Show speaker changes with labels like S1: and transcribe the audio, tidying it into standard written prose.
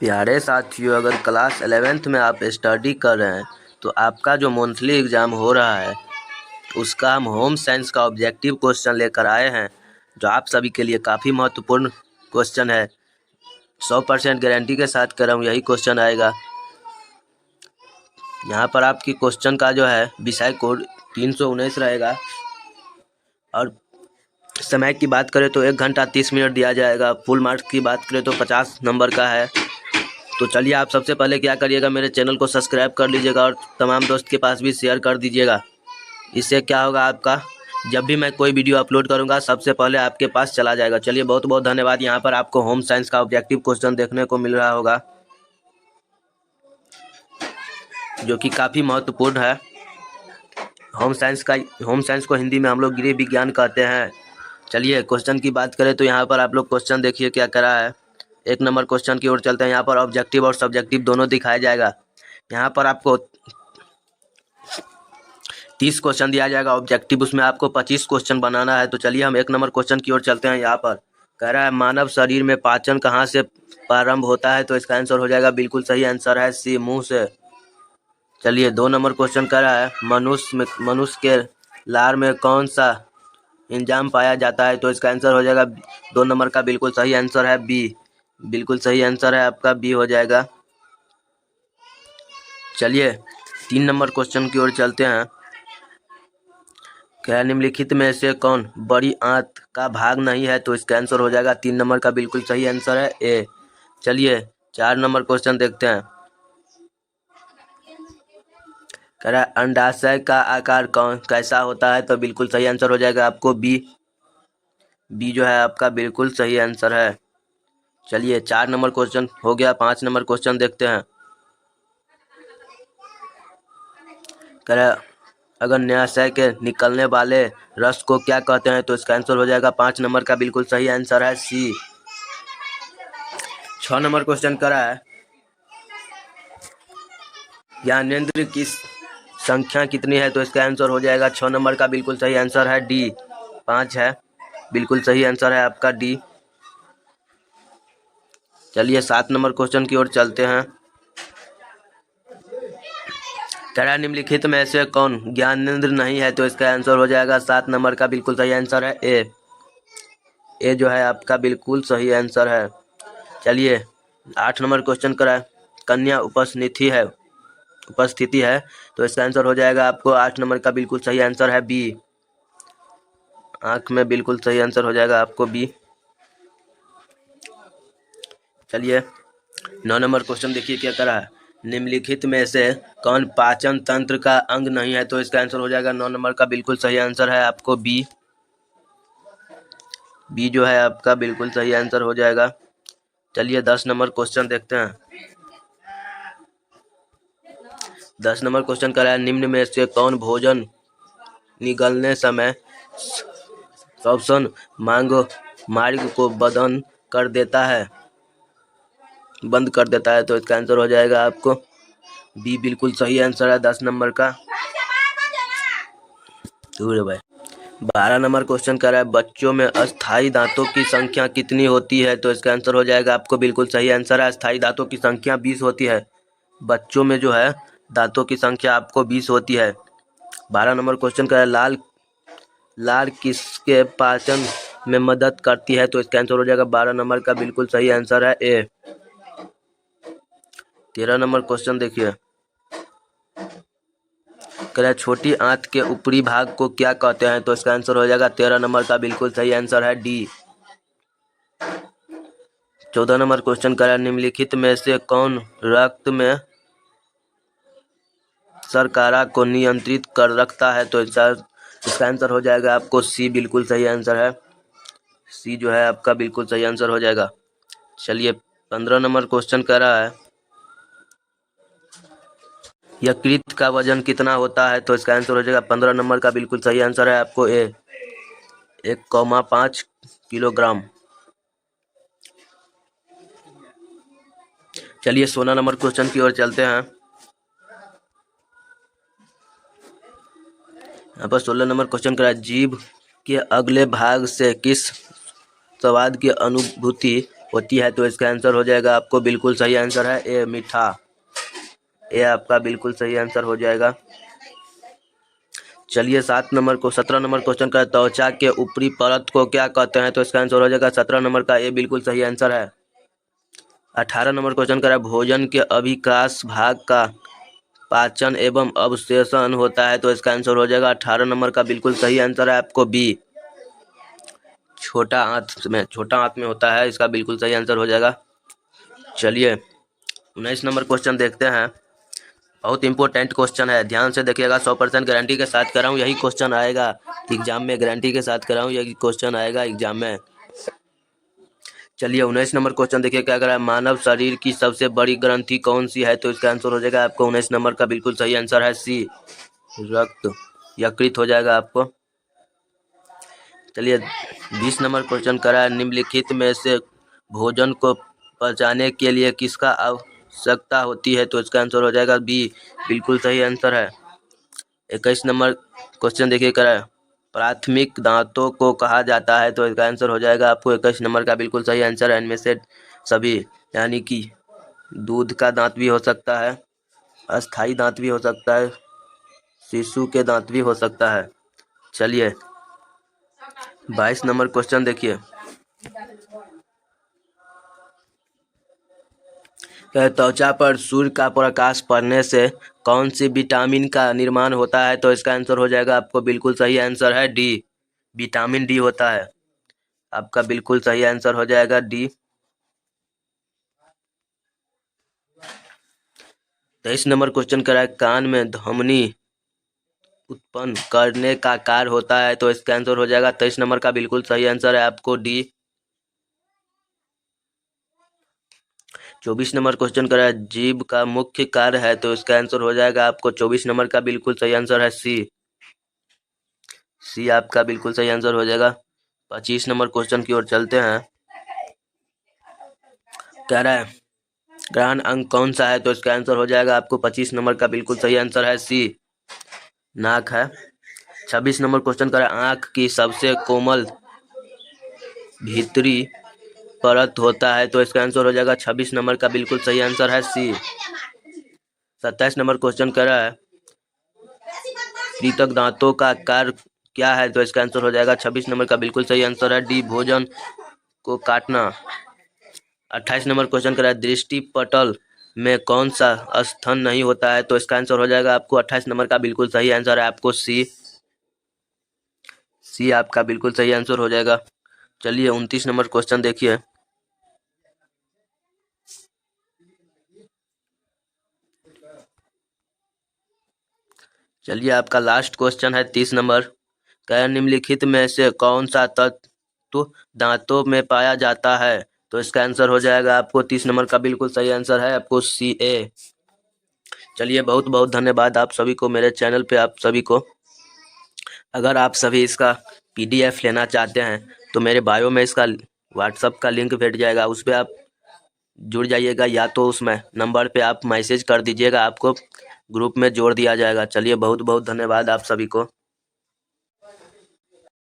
S1: प्यारे साथियों, अगर क्लास 11th में आप स्टडी कर रहे हैं तो आपका जो मंथली एग्ज़ाम हो रहा है उसका हम होम साइंस का ऑब्जेक्टिव क्वेश्चन लेकर आए हैं, जो आप सभी के लिए काफ़ी महत्वपूर्ण क्वेश्चन है। 100% गारंटी के साथ कह रहा हूँ, यही क्वेश्चन आएगा। यहाँ पर आपकी क्वेश्चन का जो है विषय कोड 319 रहेगा और समय की बात करें तो 1 घंटा 30 मिनट दिया जाएगा। फुल मार्क्स की बात करें तो 50 नंबर का है। तो चलिए, आप सबसे पहले क्या करिएगा, मेरे चैनल को सब्सक्राइब कर लीजिएगा और तमाम दोस्त के पास भी शेयर कर दीजिएगा। इससे क्या होगा, आपका जब भी मैं कोई वीडियो अपलोड करूंगा सबसे पहले आपके पास चला जाएगा। चलिए, बहुत बहुत धन्यवाद। यहाँ पर आपको होम साइंस का ऑब्जेक्टिव क्वेश्चन देखने को मिल रहा होगा, जो कि काफ़ी महत्वपूर्ण है। होम साइंस को हिंदी में हम लोग गृह विज्ञान कहते हैं। चलिए, क्वेश्चन की बात करें तो यहाँ पर आप लोग क्वेश्चन देखिए क्या करा है। 1 नंबर क्वेश्चन की ओर चलते हैं। यहाँ पर ऑब्जेक्टिव और सब्जेक्टिव दोनों दिखाया जाएगा। यहाँ पर आपको 30 क्वेश्चन दिया जाएगा ऑब्जेक्टिव, उसमें आपको 25 क्वेश्चन बनाना है। तो चलिए, हम 1 नंबर क्वेश्चन की ओर चलते हैं। यहाँ पर कह रहा है, मानव शरीर में पाचन कहाँ से प्रारंभ होता है? तो इसका आंसर हो जाएगा, बिल्कुल सही आंसर है सी, मुंह से। चलिए, 2 नंबर क्वेश्चन कह रहा है, मनुष्य के लार में कौन सा एंजाइम पाया जाता है? तो इसका आंसर हो जाएगा 2 नंबर का बिल्कुल सही आंसर है बी। बिल्कुल सही आंसर है आपका, बी हो जाएगा। चलिए, 3 नंबर क्वेश्चन की ओर चलते हैं। क्या निम्नलिखित में से कौन बड़ी आंत का भाग नहीं है? तो इसका आंसर हो जाएगा 3 नंबर का बिल्कुल सही आंसर है ए। चलिए, 4 नंबर क्वेश्चन देखते हैं। कह रहा है, अंडाशय का आकार कैसा होता है? तो बिल्कुल सही आंसर हो जाएगा आपको बी। बी जो है आपका बिल्कुल सही आंसर है। चलिए, 4 नंबर क्वेश्चन हो गया। 5 नंबर क्वेश्चन देखते हैं। कह रहा है, अग्न्याशय के निकलने वाले रस को क्या कहते हैं? तो इसका आंसर हो जाएगा 5 नंबर का बिल्कुल सही आंसर है सी। 6 नंबर क्वेश्चन कर रहा है, ज्ञानेंद्र की संख्या कितनी है? तो इसका आंसर हो जाएगा 6 नंबर का बिल्कुल सही आंसर है डी, 5 है। बिल्कुल सही आंसर है आपका डी। चलिए, 7 नंबर क्वेश्चन की ओर चलते हैं। कह निम्नलिखित में से कौन ज्ञानेंद्र नहीं है? तो इसका आंसर हो जाएगा 7 नंबर का बिल्कुल सही आंसर है ए। ए जो है आपका बिल्कुल सही आंसर है। चलिए, 8 नंबर क्वेश्चन करा, कन्या उपस्थिति है। तो इसका आंसर हो जाएगा आपको 8 नंबर का बिल्कुल सही आंसर है बी। आंख में बिल्कुल सही आंसर हो जाएगा आपको बी। चलिए, 9 नंबर क्वेश्चन देखिए क्या करा है, निम्नलिखित में से कौन पाचन तंत्र का अंग नहीं है? तो इसका आंसर हो जाएगा 9 नंबर का बिल्कुल सही आंसर है आपको बी। बी जो है आपका बिल्कुल सही आंसर हो जाएगा। चलिए, 10 नंबर क्वेश्चन देखते हैं। 10 नंबर क्वेश्चन कर रहा है, निम्न में से कौन भोजन निगलने समय श्वसन मार्ग को बंद कर देता है? तो इसका आंसर हो जाएगा आपको बी, बिल्कुल सही आंसर है 10 नंबर का। 12 नंबर क्वेश्चन कर रहा है, बच्चों में अस्थायी दांतों की संख्या कितनी होती है? तो इसका आंसर हो जाएगा आपको बिल्कुल सही आंसर है, अस्थायी दांतों की संख्या 20 होती है। बच्चों में जो है दांतों की संख्या आपको 20 होती है। 12 नंबर क्वेश्चन कर रहा है, लार किसके पाचन में मदद करती है? तो इसका आंसर हो जाएगा 12 नंबर का बिल्कुल सही आंसर है ए। 13 नंबर क्वेश्चन देखिए, कह रहा है, छोटी आंत के ऊपरी भाग को क्या कहते हैं? तो इसका आंसर हो जाएगा 13 नंबर का बिल्कुल सही आंसर है डी। 14 नंबर क्वेश्चन कर रहा है, निम्नलिखित में से कौन रक्त में शर्करा को नियंत्रित कर रखता है? तो इसका आंसर हो जाएगा आपको सी, बिल्कुल सही आंसर है सी जो है आपका बिल्कुल सही आंसर हो जाएगा। चलिए, 15 नंबर क्वेश्चन कर रहा है, यकृत का वजन कितना होता है? तो इसका आंसर हो जाएगा 15 नंबर का बिल्कुल सही आंसर है आपको ए, 1,5 किलोग्राम। चलिए, 16 नंबर क्वेश्चन की ओर चलते हैं। यहाँ पर 16 नंबर क्वेश्चन करा, जीभ के अगले भाग से किस स्वाद की अनुभूति होती है, तो इसका आंसर हो जाएगा आपको बिल्कुल सही आंसर है ए मीठा। ये आपका बिल्कुल सही आंसर हो जाएगा। चलिए 17 नंबर क्वेश्चन का, त्वचा के ऊपरी परत को क्या कहते हैं, तो इसका आंसर हो जाएगा 17 नंबर का ये बिल्कुल सही आंसर है। 18 नंबर क्वेश्चन का, भोजन के अभिकाश भाग का पाचन एवं अवशोषण होता है, तो इसका आंसर हो जाएगा 18 नंबर का बिल्कुल सही आंसर है आपको बी, छोटा आंत में होता है, इसका बिल्कुल सही आंसर हो जाएगा। चलिए 19 नंबर क्वेश्चन देखते हैं। बहुत इंपॉर्टेंट क्वेश्चन है, ध्यान से देखिएगा। 100% गारंटी के साथ कराऊँ यही क्वेश्चन आएगा एग्जाम में, गारंटी के साथ कराऊँ यही क्वेश्चन आएगा एग्जाम में। चलिए 19 नंबर क्वेश्चन देखिए क्या करा है, मानव शरीर की सबसे बड़ी ग्रंथि कौन सी है, तो इसका आंसर हो जाएगा आपको 19 नंबर का बिल्कुल सही आंसर है सी, रक्त यकृत हो जाएगा आपको। चलिए 20 नंबर क्वेश्चन करा है, निम्नलिखित में से भोजन को पचाने के लिए किसका आवश्यकता होती है, तो इसका आंसर हो जाएगा बी, बिल्कुल सही आंसर है। 21 नंबर क्वेश्चन देखिए करा है, प्राथमिक दांतों को कहा जाता है, तो इसका आंसर हो जाएगा आपको 21 नंबर का बिल्कुल सही आंसर है इनमें से सभी, यानी कि दूध का दांत भी हो सकता है, अस्थाई दांत भी हो सकता है, शिशु के दांत भी हो सकता है। चलिए 22 नंबर क्वेश्चन देखिए, त्वचा पर सूर्य का प्रकाश पड़ने से कौन सी विटामिन का निर्माण होता है, तो इसका आंसर हो जाएगा आपको बिल्कुल सही आंसर है डी, विटामिन डी होता है, आपका बिल्कुल सही आंसर हो जाएगा डी। 23 नंबर क्वेश्चन करा है, कान में ध्वनि उत्पन्न करने का कार्य होता है, तो इसका आंसर हो जाएगा 23 नंबर का बिल्कुल सही आंसर है आपको डी। 24 नंबर क्वेश्चन करा है, जीभ का मुख्य कार्य है, तो इसका आंसर हो जाएगा आपको 24 नंबर का बिल्कुल सही आंसर है सी, सी आपका बिल्कुल सही आंसर हो जाएगा। 25 नंबर क्वेश्चन की ओर चलते हैं। कह रहा है ग्रहण अंग कौन सा है, तो इसका आंसर हो जाएगा आपको 25 नंबर का बिल्कुल सही आंसर है सी, नाक है। 26 नंबर क्वेश्चन कह रहा है, आँख की सबसे कोमल भीतरी परत होता है, तो इसका आंसर हो जाएगा 26 नंबर का बिल्कुल सही आंसर है सी। 27 नंबर क्वेश्चन कर रहा है, कृतक दांतों का कार्य क्या है, तो इसका आंसर हो जाएगा 26 नंबर का बिल्कुल सही आंसर है डी, भोजन को काटना। 28 नंबर क्वेश्चन कर रहा है, दृष्टि पटल में कौन सा स्तन नहीं होता है, तो इसका आंसर हो जाएगा आपको 28 नंबर का बिल्कुल सही आंसर है आपको सी, सी आपका बिल्कुल सही आंसर हो जाएगा। चलिए 29 नंबर क्वेश्चन देखिए, चलिए आपका लास्ट क्वेश्चन है 30 नंबर, क्या निम्नलिखित में से कौन सा तत्व दांतों में पाया जाता है, तो इसका आंसर हो जाएगा आपको 30 नंबर का बिल्कुल सही आंसर है आपको सी ए। चलिए बहुत बहुत धन्यवाद आप सभी को, मेरे चैनल पे आप सभी को। अगर आप सभी इसका PDF लेना चाहते हैं तो मेरे बायो में इसका व्हाट्सअप का लिंक भेट जाएगा, उस पर आप जुड़ जाइएगा, या तो उसमें नंबर पे आप मैसेज कर दीजिएगा, आपको ग्रुप में जोड़ दिया जाएगा। चलिए बहुत बहुत धन्यवाद आप सभी को।